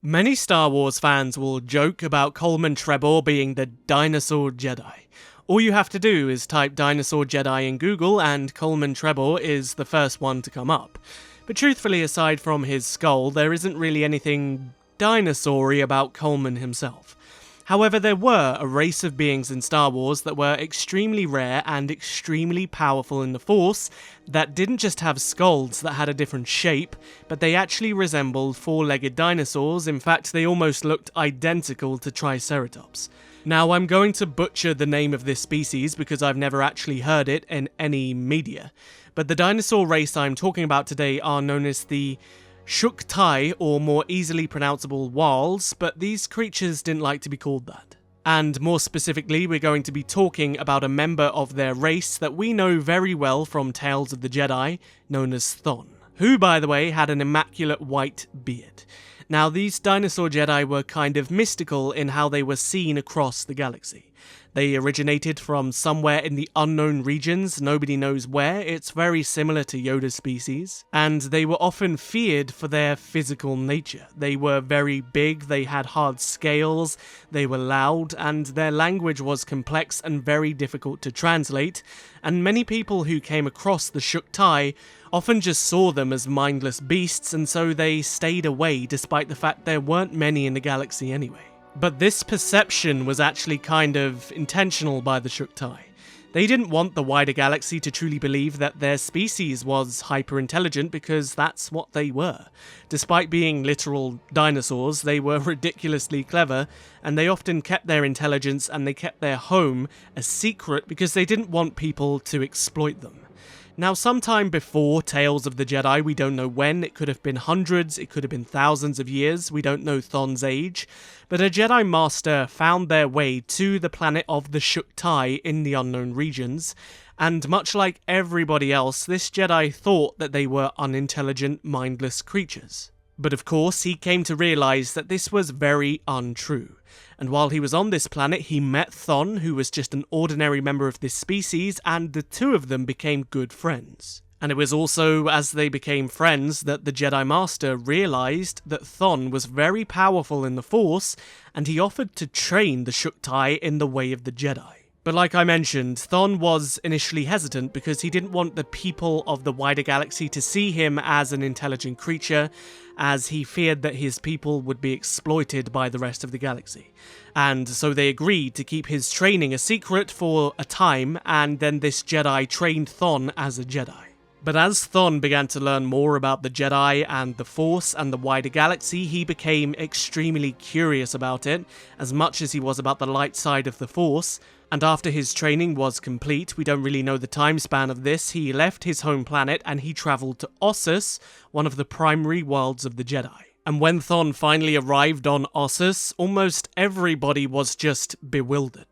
Many Star Wars fans will joke about Coleman Trebor being the Dinosaur Jedi. All you have to do is type Dinosaur Jedi in Google and Coleman Trebor is the first one to come up. But truthfully, aside from his skull, there isn't really anything dinosaur-y about Coleman himself. However, there were a race of beings in Star Wars that were extremely rare and extremely powerful in the Force that didn't just have skulls that had a different shape, but they actually resembled four-legged dinosaurs. In fact, they almost looked identical to Triceratops. Now, I'm going to butcher the name of this species because I've never actually heard it in any media, but the dinosaur race I'm talking about today are known as the Shuk-Tai, or more easily pronounceable Wals, but these creatures didn't like to be called that. And more specifically, we're going to be talking about a member of their race that we know very well from Tales of the Jedi, known as Thon, who, by the way, had an immaculate white beard. Now, these dinosaur Jedi were kind of mystical in how they were seen across the galaxy. They originated from somewhere in the unknown regions, nobody knows where. It's very similar to Yoda's species, and they were often feared for their physical nature. They were very big, they had hard scales, they were loud, and their language was complex and very difficult to translate, and many people who came across the Shuk-Tai often just saw them as mindless beasts, and so they stayed away despite the fact there weren't many in the galaxy anyway. But this perception was actually kind of intentional by the Shuk-Tai. They didn't want the wider galaxy to truly believe that their species was hyper-intelligent because that's what they were. Despite being literal dinosaurs, they were ridiculously clever, and they often kept their intelligence and they kept their home a secret because they didn't want people to exploit them. Now, sometime before Tales of the Jedi, we don't know when, it could have been hundreds, it could have been thousands of years, we don't know Thon's age, but a Jedi Master found their way to the planet of the Shuk-Tai in the unknown regions, and much like everybody else, this Jedi thought that they were unintelligent, mindless creatures. But of course, he came to realise that this was very untrue. And while he was on this planet, he met Thon, who was just an ordinary member of this species, and the two of them became good friends. And it was also as they became friends that the Jedi Master realised that Thon was very powerful in the Force, and he offered to train the Shuk-Tai in the way of the Jedi. But like I mentioned, Thon was initially hesitant because he didn't want the people of the wider galaxy to see him as an intelligent creature, as he feared that his people would be exploited by the rest of the galaxy. And so they agreed to keep his training a secret for a time, and then this Jedi trained Thon as a Jedi. But as Thon began to learn more about the Jedi and the Force and the wider galaxy, he became extremely curious about it, as much as he was about the light side of the Force. And after his training was complete, we don't really know the time span of this, he left his home planet and he travelled to Ossus, one of the primary worlds of the Jedi. And when Thon finally arrived on Ossus, almost everybody was just bewildered.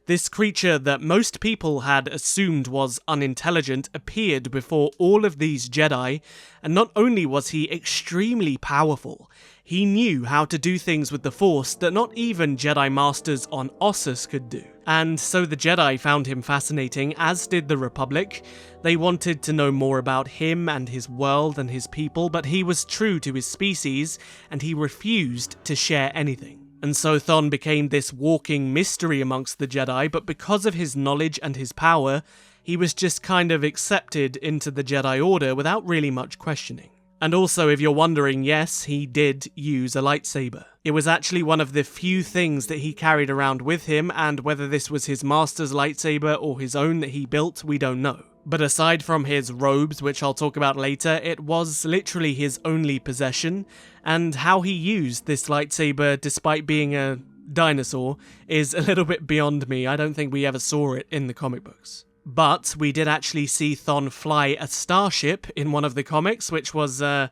This creature that most people had assumed was unintelligent appeared before all of these Jedi, and not only was he extremely powerful, he knew how to do things with the Force that not even Jedi Masters on Ossus could do. And so the Jedi found him fascinating, as did the Republic. They wanted to know more about him and his world and his people, but he was true to his species, and he refused to share anything. And so Thon became this walking mystery amongst the Jedi, but because of his knowledge and his power, he was just kind of accepted into the Jedi Order without really much questioning. And also, if you're wondering, yes, he did use a lightsaber. It was actually one of the few things that he carried around with him, and whether this was his master's lightsaber or his own that he built, we don't know. But aside from his robes, which I'll talk about later, it was literally his only possession, and how he used this lightsaber despite being a dinosaur is a little bit beyond me. I don't think we ever saw it in the comic books. But we did actually see Thon fly a starship in one of the comics, which was a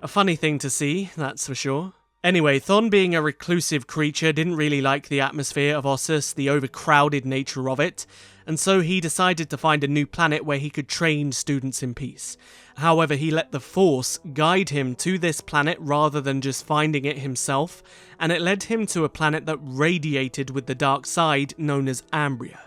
funny thing to see, that's for sure. Anyway, Thon, being a reclusive creature, didn't really like the atmosphere of Ossus, the overcrowded nature of it, and so he decided to find a new planet where he could train students in peace. However, he let the Force guide him to this planet rather than just finding it himself, and it led him to a planet that radiated with the dark side known as Ambria.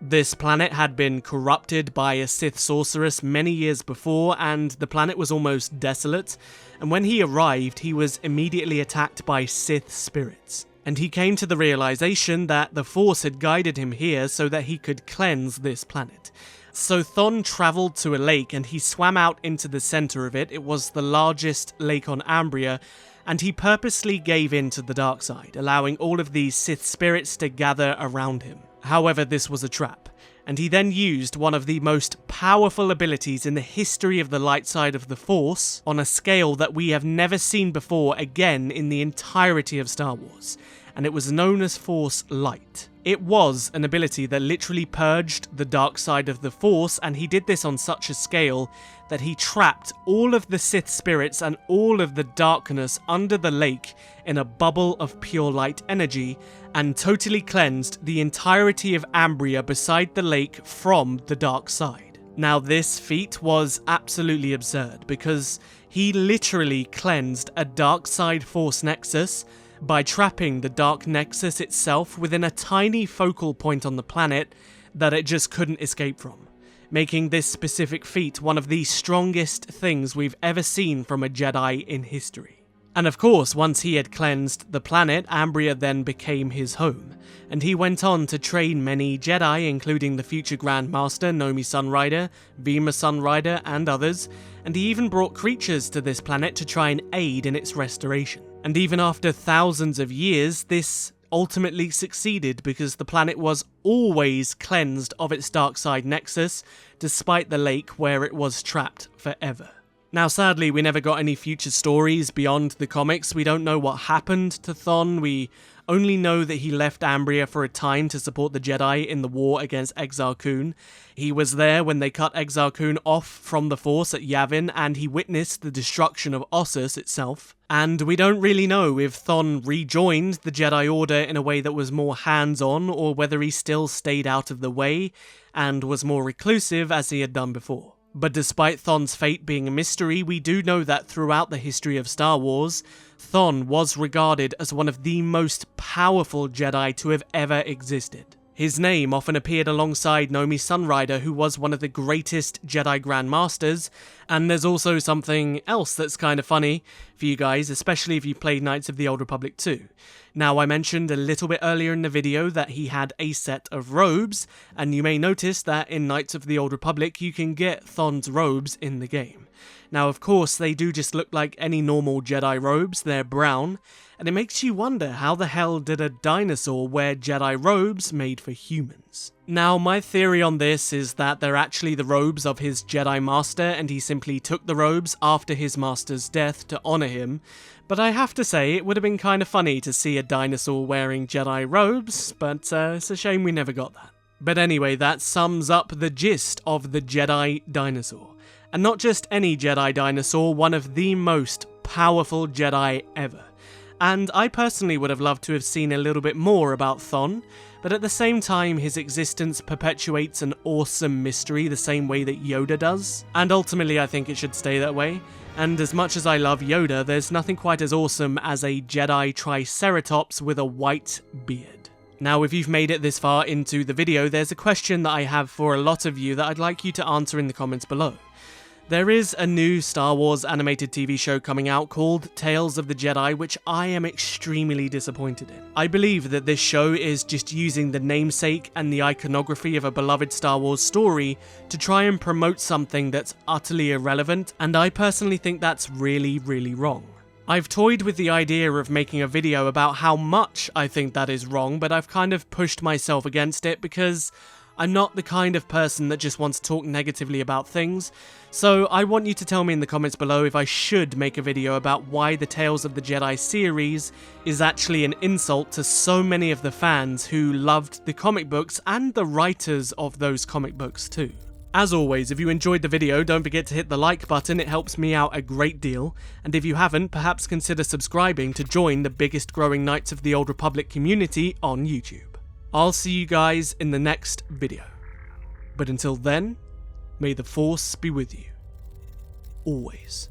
This planet had been corrupted by a Sith sorceress many years before, and the planet was almost desolate, and when he arrived, he was immediately attacked by Sith spirits. And he came to the realization that the Force had guided him here so that he could cleanse this planet. So Thon travelled to a lake and he swam out into the centre of it. It was the largest lake on Ambria, and he purposely gave in to the dark side, allowing all of these Sith spirits to gather around him. However, this was a trap, and he then used one of the most powerful abilities in the history of the light side of the Force on a scale that we have never seen before again in the entirety of Star Wars, and it was known as Force Light. It was an ability that literally purged the dark side of the Force, and he did this on such a scale that he trapped all of the Sith spirits and all of the darkness under the lake in a bubble of pure light energy, and totally cleansed the entirety of Ambria beside the lake from the dark side. Now this feat was absolutely absurd, because he literally cleansed a dark side Force nexus by trapping the Dark Nexus itself within a tiny focal point on the planet that it just couldn't escape from, making this specific feat one of the strongest things we've ever seen from a Jedi in history. And of course, once he had cleansed the planet, Ambria then became his home, and he went on to train many Jedi, including the future Grand Master Nomi Sunrider, Vima Sunrider, and others, and he even brought creatures to this planet to try and aid in its restoration. And even after thousands of years, this ultimately succeeded because the planet was always cleansed of its dark side nexus, despite the lake where it was trapped forever. Now sadly, we never got any future stories beyond the comics. We don't know what happened to Thon. We only know that he left Ambria for a time to support the Jedi in the war against Exar Kun. He was there when they cut Exar Kun off from the Force at Yavin, and he witnessed the destruction of Ossus itself. And we don't really know if Thon rejoined the Jedi Order in a way that was more hands-on, or whether he still stayed out of the way and was more reclusive as he had done before. But despite Thon's fate being a mystery, we do know that throughout the history of Star Wars, Thon was regarded as one of the most powerful Jedi to have ever existed. His name often appeared alongside Nomi Sunrider, who was one of the greatest Jedi Grand Masters, and there's also something else that's kind of funny for you guys, especially if you played Knights of the Old Republic 2. Now, I mentioned a little bit earlier in the video that he had a set of robes, and you may notice that in Knights of the Old Republic you can get Thon's robes in the game. Now, of course, they do just look like any normal Jedi robes, they're brown, and it makes you wonder how the hell did a dinosaur wear Jedi robes made for humans? Now, my theory on this is that they're actually the robes of his Jedi Master, and he simply took the robes after his master's death to honour him, but I have to say it would have been kind of funny to see a dinosaur wearing Jedi robes, but it's a shame we never got that. But anyway, that sums up the gist of the Jedi Dinosaur. And not just any Jedi dinosaur, one of the most powerful Jedi ever. And I personally would have loved to have seen a little bit more about Thon, but at the same time his existence perpetuates an awesome mystery the same way that Yoda does, and ultimately I think it should stay that way. And as much as I love Yoda, there's nothing quite as awesome as a Jedi Triceratops with a white beard. Now, if you've made it this far into the video, there's a question that I have for a lot of you that I'd like you to answer in the comments below. There is a new Star Wars animated TV show coming out called Tales of the Jedi, which I am extremely disappointed in. I believe that this show is just using the namesake and the iconography of a beloved Star Wars story to try and promote something that's utterly irrelevant, and I personally think that's really, really wrong. I've toyed with the idea of making a video about how much I think that is wrong, but I've kind of pushed myself against it because I'm not the kind of person that just wants to talk negatively about things, so I want you to tell me in the comments below if I should make a video about why the Tales of the Jedi series is actually an insult to so many of the fans who loved the comic books and the writers of those comic books too. As always, if you enjoyed the video, don't forget to hit the like button, it helps me out a great deal, and if you haven't, perhaps consider subscribing to join the biggest growing Knights of the Old Republic community on YouTube. I'll see you guys in the next video. But until then, may the Force be with you. Always.